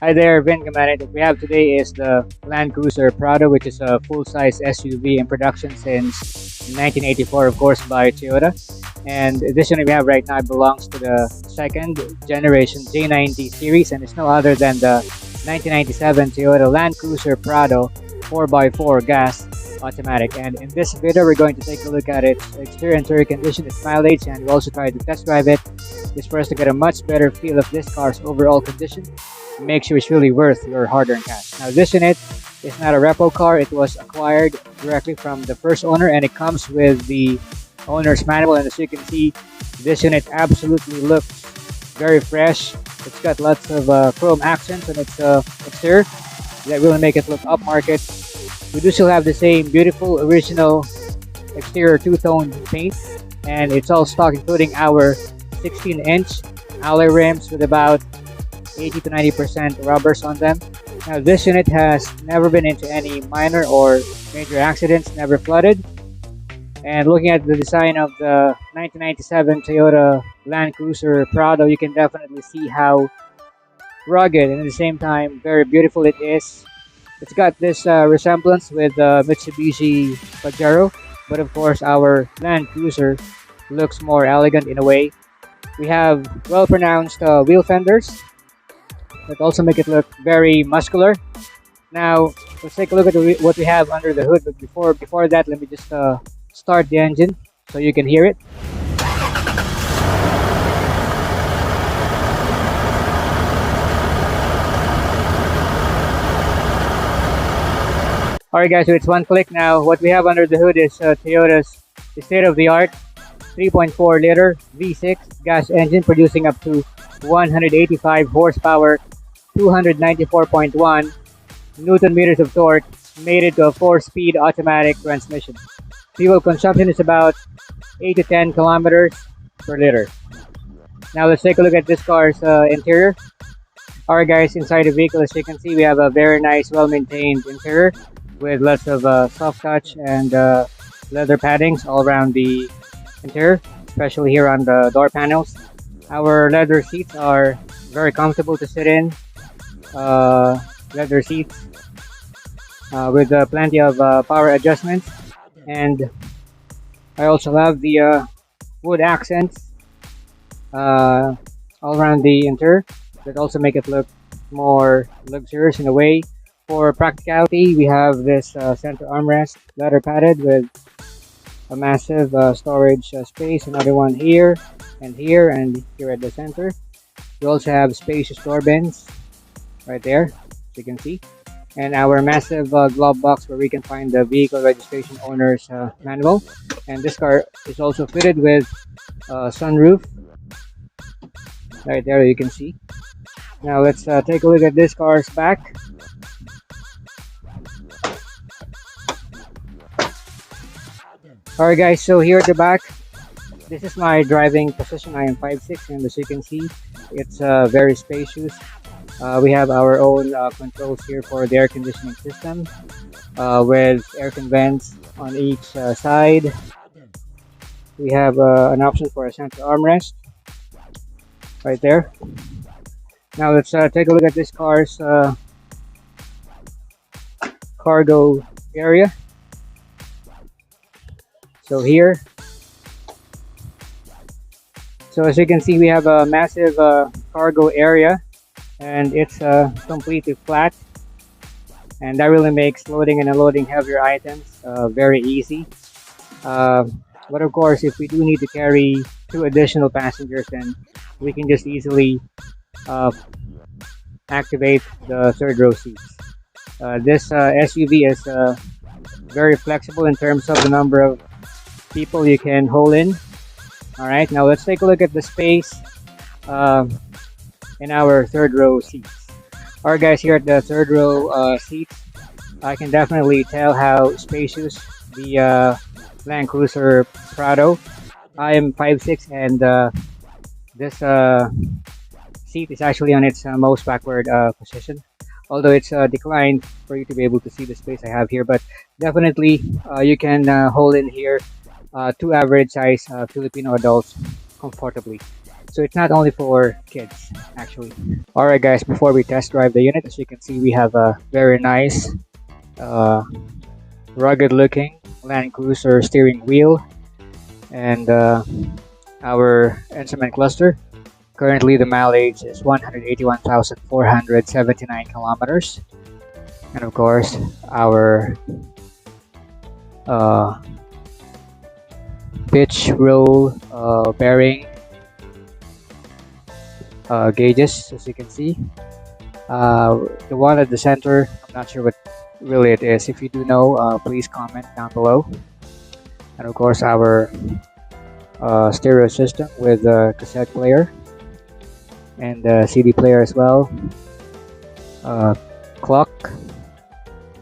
Hi there, Vin Gumanit. What we have today is the Landcruiser Prado, which is a full-size SUV in production since 1984, of course, by Toyota. And the edition we have right now belongs to the second generation J90 series, and it's no other than the 1997 Toyota Landcruiser Prado 4x4 gas automatic. And in this video, we're going to take a look at its exterior and interior condition, its mileage, and we'll also try to test drive it just for us to get a much better feel of this car's overall condition. Make sure it's really worth your hard-earned cash. Now, this unit is not a repo car. It was acquired directly from the first owner, and it comes with the owner's manual. And as you can see, this unit absolutely looks very fresh. It's got lots of chrome accents on its exterior that really make it look upmarket. We do still have the same beautiful original exterior two-tone paint, and it's all stock, including our 16-inch alloy rims with about 80 to 90% rubbers on them. Now, this unit has never been into any minor or major accidents, never flooded. And looking at the design of the 1997 Toyota Landcruiser Prado, you can definitely see how rugged and at the same time very beautiful it is. It's got this resemblance with Mitsubishi Pajero, but of course our Landcruiser looks more elegant in a way. We have well-pronounced wheel fenders that also make it look very muscular. Now, let's take a look at what we have under the hood. But before that, let me just start the engine so you can hear it. Alright guys, so it's one click now. What we have under the hood is Toyota's state-of-the-art 3.4 liter V6 gas engine producing up to 185 horsepower, 294.1 Newton meters of torque, made it to a 4-speed automatic transmission. Fuel consumption is about 8 to 10 kilometers per liter. Now let's take a look at this car's interior. Alright guys, inside the vehicle, as you can see, we have a very nice, well-maintained interior with lots of soft touch and leather paddings all around the interior, especially here on the door panels. Our leather seats are very comfortable to sit in. Leather seats with plenty of power adjustments, and I also have the wood accents all around the interior that also make it look more luxurious in a way. For practicality, we have this center armrest, leather padded with a massive storage space, another one here and here at the center. We also have spacious door bins right there, as you can see, and our massive glove box where we can find the vehicle registration owner's manual. And this car is also fitted with a sunroof right there, you can see. Now let's take a look at this car's back. Alright guys, so here at the back, this is my driving position. I am 5'6", and as you can see, it's very spacious. We have our own controls here for the air conditioning system with air vents on each side. We have an option for a center armrest right there. Now let's take a look at this car's cargo area. So here, so as you can see, we have a massive cargo area, and it's completely flat, and that really makes loading and unloading heavier items very easy. But of course, if we do need to carry 2 additional passengers, then we can just easily activate the third row seats. This SUV is very flexible in terms of the number of people you can hold in. Alright, now let's take a look at the space in our third row seats. Alright guys, here at the third row seats, I can definitely tell how spacious the Landcruiser Prado. I am 5'6", and this seat is actually on its most backward position, although it's declined for you to be able to see the space I have here. But definitely you can hold in here 2 average size Filipino adults comfortably. So it's not only for kids, actually. Alright guys, before we test drive the unit, as you can see, we have a very nice, uh, rugged looking Landcruiser steering wheel and our instrument cluster. Currently the mileage is 181,479 kilometers. And of course, our pitch roll bearing gauges, as you can see. The one at the center, I'm not sure what really it is. If you do know, please comment down below. And of course, our stereo system with a cassette player and a CD player as well. Clock,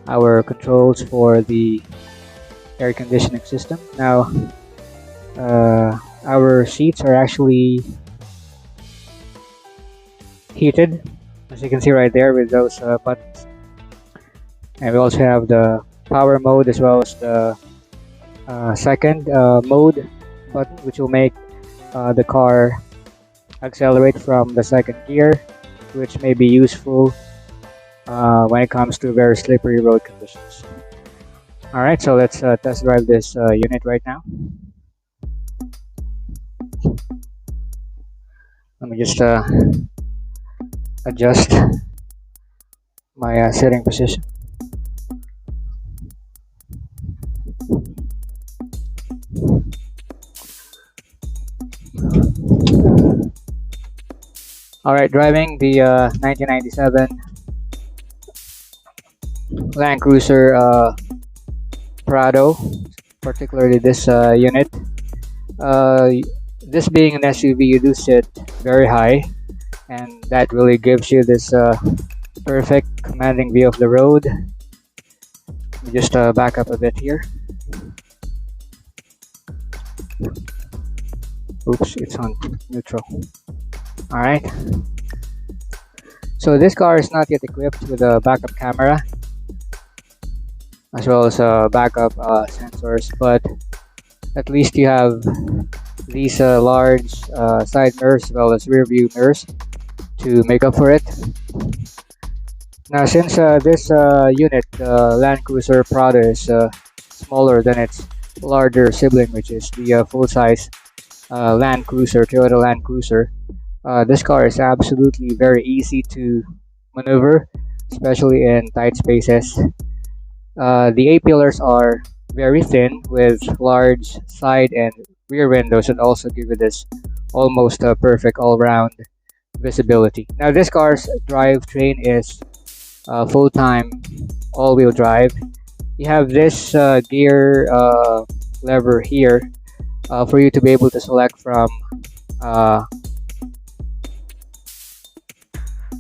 our controls for the air conditioning system. Now, our seats are actually heated, as you can see right there with those buttons. And we also have the power mode as well as the second mode button, which will make the car accelerate from the second gear, which may be useful when it comes to very slippery road conditions. Alright, so let's test drive this unit right now. Let me just adjust my sitting position. Alright, driving the 1997 Landcruiser Prado, particularly this unit. This being an SUV, you do sit very high, and that really gives you this perfect commanding view of the road. Let me just back up a bit here. Oops, it's on neutral. Alright. So this car is not yet equipped with a backup camera, as well as backup sensors, but at least you have these large side mirrors as well as rear view mirrors to make up for it. Now, since this unit, Landcruiser Prado, is smaller than its larger sibling, which is the full-size Landcruiser, Toyota Landcruiser, this car is absolutely very easy to maneuver, especially in tight spaces. The A-pillars are very thin with large side and rear windows that also give you this almost perfect all-round visibility. Now, this car's drivetrain is full-time all-wheel drive. You have this gear lever here for you to be able to select from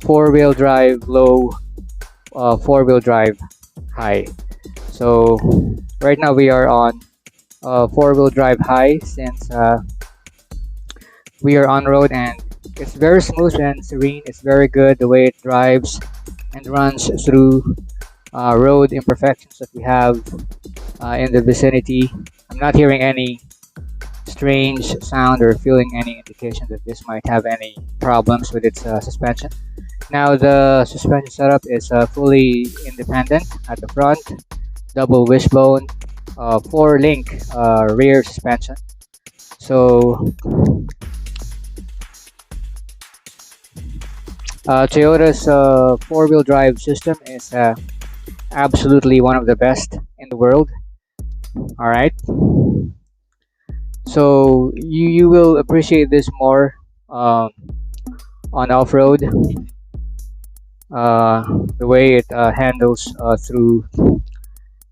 four-wheel drive low, four-wheel drive high. So right now we are on four-wheel drive high, since we are on road, and it's very smooth and serene. It's very good the way it drives and runs through road imperfections that we have in the vicinity. I'm not hearing any strange sound or feeling any indication that this might have any problems with its suspension. Now, the suspension setup is fully independent at the front, double wishbone, 4-link rear suspension. So Toyota's four-wheel drive system is absolutely one of the best in the world. All right, so you will appreciate this more on off-road. The way it handles through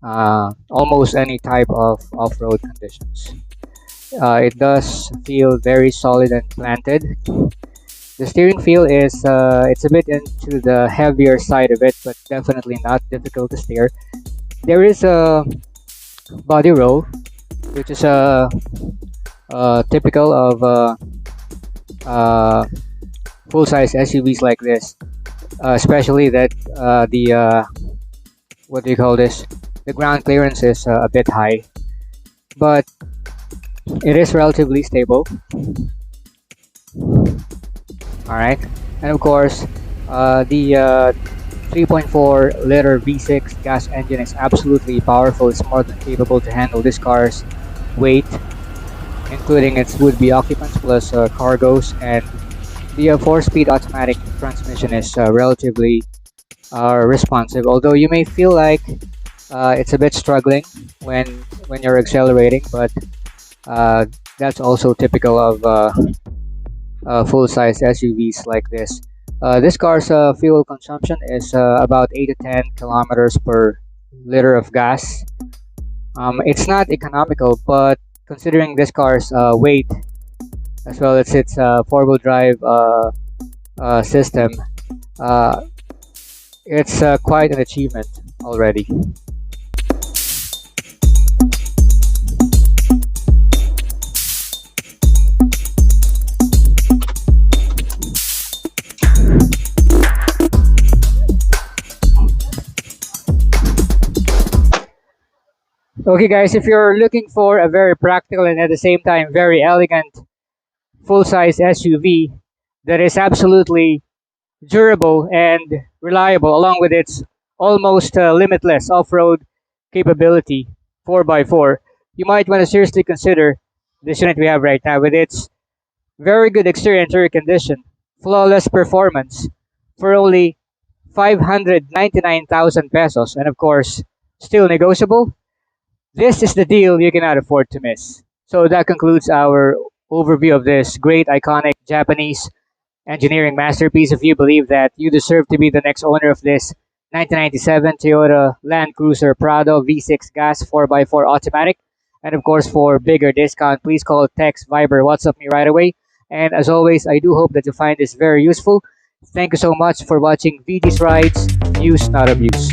almost any type of off-road conditions. It does feel very solid and planted. The steering feel is it's a bit into the heavier side of it, but definitely not difficult to steer. There is a body roll, which is typical of full-size SUVs like this, especially that the what do you call this? The ground clearance is a bit high, but it is relatively stable. All right, and of course, the 3.4 liter V6 gas engine is absolutely powerful. It's more than capable to handle this car's weight, including its would-be occupants plus cargoes. And the 4-speed automatic transmission is relatively responsive, although you may feel like it's a bit struggling when you're accelerating, but uh, that's also typical of full-size SUVs like this. This car's fuel consumption is about 8 to 10 kilometers per liter of gas. It's not economical, but considering this car's weight as well as its four-wheel drive system, uh, it's quite an achievement already. Okay, guys, if you're looking for a very practical and at the same time very elegant full-size SUV that is absolutely durable and reliable, along with its almost limitless off-road capability 4x4, you might want to seriously consider this unit we have right now with its very good exterior and interior condition, flawless performance for only 599,000 pesos, and of course, still negotiable. This is the deal you cannot afford to miss. So that concludes our overview of this great, iconic Japanese engineering masterpiece. If you believe that you deserve to be the next owner of this 1997 Toyota Landcruiser Prado V6 gas 4x4 automatic, and of course for bigger discount, please call, text, Viber, WhatsApp me right away. And as always, I do hope that you find this very useful. Thank you so much for watching VG's Rides, News Not Abuse.